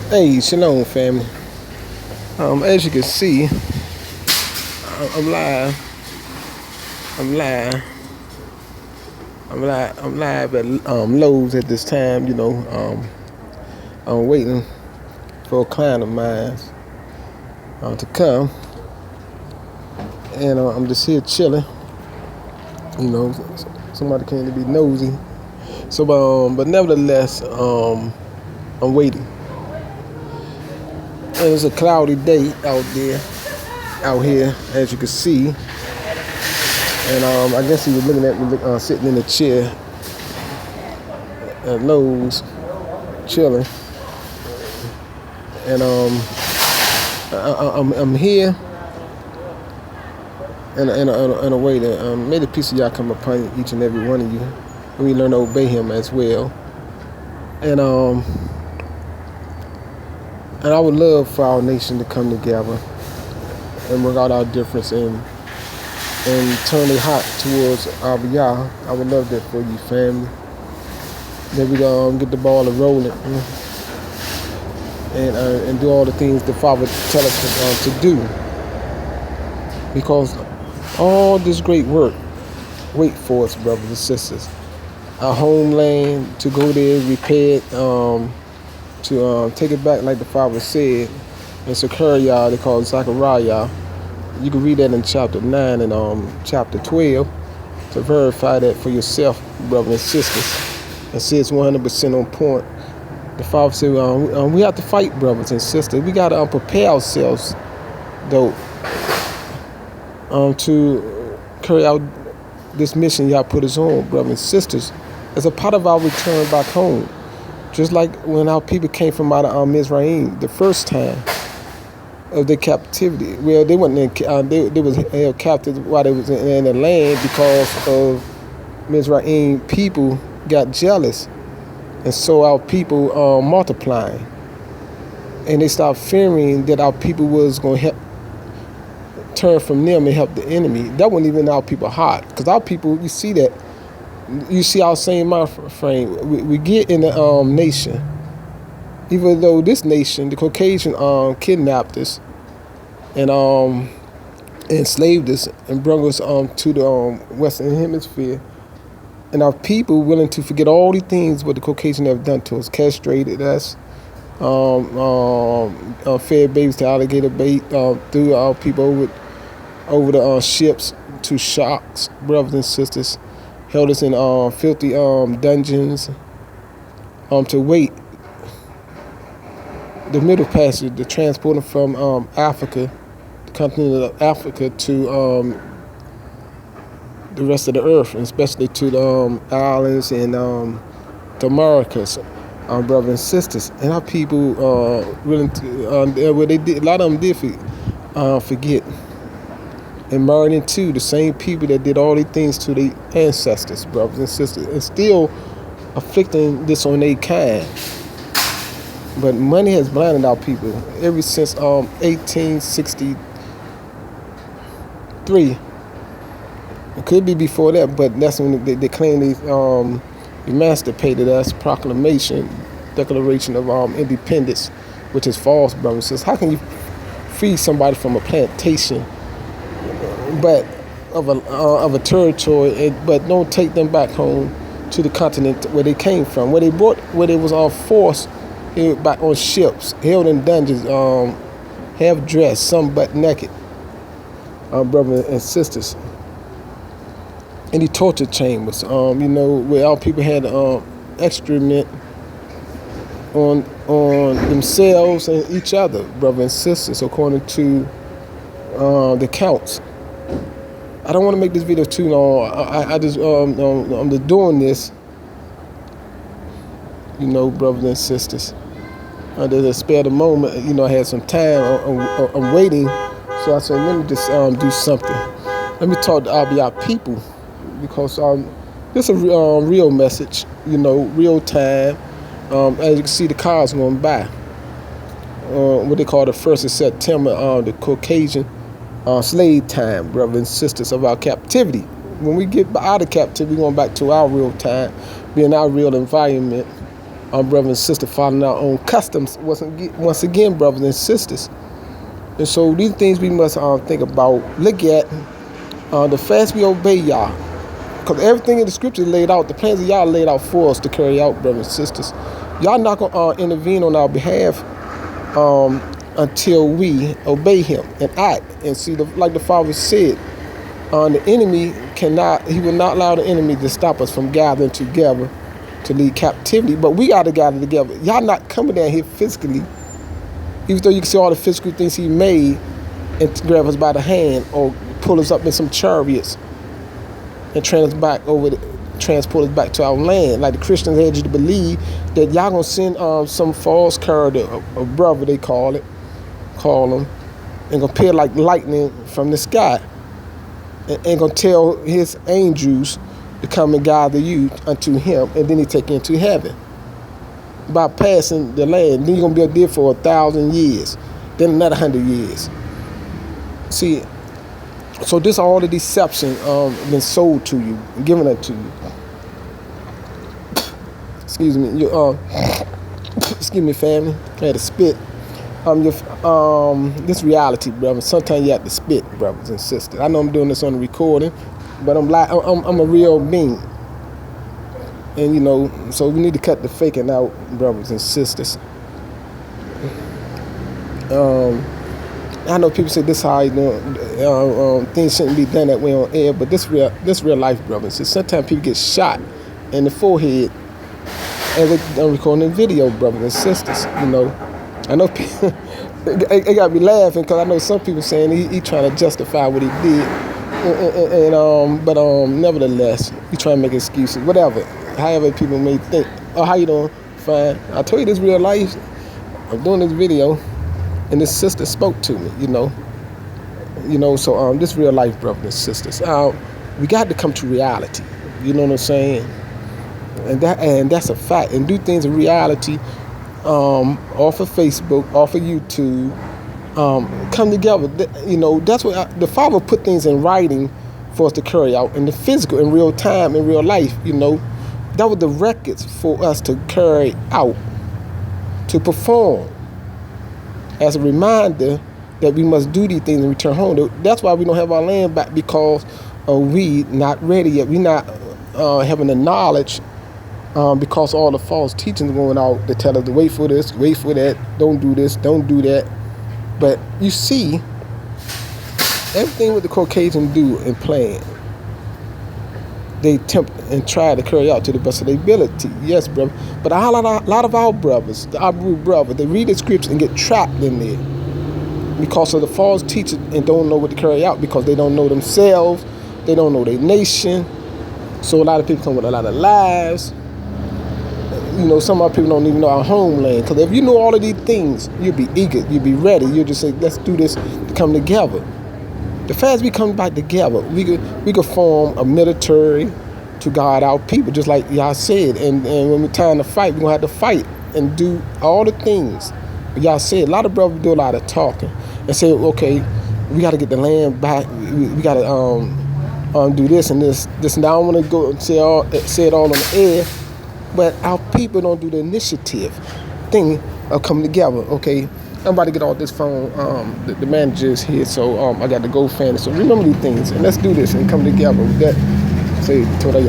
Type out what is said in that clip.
Hey, Shalom family. As you can see, I'm live. I'm live. I'm live at Lowe's at this time. I'm waiting for a client of mine to come, and I'm just here chilling. Somebody came to be nosy. But nevertheless, I'm waiting. And it's a cloudy day out here, as you can see. And I guess he was looking at me sitting in a chair at Lowe's, chilling. And I'm here in a way that may the peace of y'all come upon each and every one of you. And we learn to obey Him as well. And I would love for our nation to come together and work out our difference and turn their heart towards our Yah. I would love that for you, family. Then we get the ball rolling and do all the things the Father tell us to do. Because all this great work wait for us, brothers and sisters. Our homeland, to go there, repair it, to take it back like the Father said. In Zechariah, they call it Zechariah. You can read that in chapter 9 and chapter 12 to verify that for yourself, brothers and sisters. It says 100% on point. The Father said we have to fight, brothers and sisters. We got to prepare ourselves, though, to carry out this mission y'all put us on, brothers and sisters, as a part of our return back home. Just like when our people came from out of Mizraim the first time of their captivity. Well, they weren't they was held captive while they was in the land because of Mizraim people got jealous and saw our people multiplying, and they started fearing that our people was going to help turn from them and help the enemy. That wasn't even our people heart, because our people, you see our same mind frame. We get in the nation, even though this nation, the Caucasian, kidnapped us and enslaved us and brought us to the Western Hemisphere, and our people willing to forget all the things what the Caucasian have done to us, castrated us, fed babies to alligator bait, threw our people over the ships to sharks, brothers and sisters, held us in filthy dungeons to wait the Middle Passage, to transport them from Africa, the continent of Africa, to the rest of the earth, and especially to the islands and the Americas, brothers and sisters. And our people willing to, they did, a lot of them did forget and married into the same people that did all these things to their ancestors, brothers and sisters, and still afflicting this on their kind. But money has blinded our people ever since 1863. It could be before that, but that's when they claim they emancipated us. Proclamation, Declaration of Independence, which is false, brothers and sisters. How can you free somebody from a plantation, but of a territory, but don't take them back home to the continent where they came from, where they was forced back on ships, held in dungeons, half dressed, some butt naked, brothers and sisters, in the torture chambers, where our people had excrement on themselves and each other, brothers and sisters, according to the counts. I don't want to make this video too long. I'm just doing this, brothers and sisters. To spare the moment, I had some time. I'm waiting, so I said, let me just do something. Let me talk to our people, because this is a real message, real time. As you can see, the cars going by. What they call the 1st of September, the Caucasian slave time, brothers and sisters, of our captivity. When we get out of captivity, we're going back to our real time, being our real environment, brothers and sisters, following our own customs. Once again, brothers and sisters. And so these things we must think about, look at the fast we obey Yah. Because everything in the scripture is laid out, the plans of Yah laid out for us to carry out, brothers and sisters. Y'all not going to intervene on our behalf until we obey him and act. And see, like the Father said, the enemy he will not allow the enemy to stop us from gathering together to lead captivity. But we got to gather together. Y'all not coming down here physically, even though you can see all the physical things he made, and grab us by the hand or pull us up in some chariots and transport us back to our land. Like the Christians had you to believe that y'all gonna send some false character, a brother they call them, and gonna appear like lightning from the sky, and gonna tell his angels to come and gather you unto him, and then he take you into heaven by passing the land. Then you're gonna be up there for 1,000 years, then another 100 years. See, so this all the deception been sold to you, given it to you. Excuse me, excuse me, family. I had to spit. This reality, brother. Sometimes you have to spit, brothers and sisters. I know I'm doing this on the recording, but I'm a real being, and so we need to cut the faking out, brothers and sisters. I know people say this how things shouldn't be done that way on air, but this real life, brothers. So sometimes people get shot in the forehead, and they're recording a video, brothers and sisters. I know people, it got me laughing because I know some people saying he trying to justify what he did, but nevertheless, he trying to make excuses, whatever. However people may think. Oh, how you doing? Fine. I told you this real life. I'm doing this video. And this sister spoke to me, So this real life, brothers and sisters. We got to come to reality. You know what I'm saying? And that's a fact. And do things in reality, off of Facebook, off of YouTube. Come together. That's what the Father put things in writing for us to carry out in the physical, in real time, in real life. That was the records for us to carry out, to perform. As a reminder that we must do these things and return home. That's why we don't have our land back, because we not ready yet. We not having the knowledge, because all the false teachings going out that tell us to wait for this, wait for that, don't do this, don't do that. But you see, everything what the Caucasians do and plan, they attempt and try to carry out to the best of their ability. Yes, brother. But a lot of our brothers, the Abu brothers, they read the scripts and get trapped in there because of the false teachers and don't know what to carry out, because they don't know themselves, they don't know their nation. So a lot of people come with a lot of lies. Some of our people don't even know our homeland. Because if you know all of these things, you'll be eager, you'll be ready. You'll just say, let's do this to come together. The fast we come back together, we could form a military to guard our people, just like y'all said. And when it's time to fight, we're going to have to fight and do all the things. Y'all said, a lot of brothers do a lot of talking and say, okay, we got to get the land back. We got to do this and this. And I don't want to go and say it all on the air, but our people don't do the initiative thing of coming together, okay? I'm about to get off this phone. The manager is here, so I got to go, family. So remember these things, and let's do this and come together with that. Say, Torah.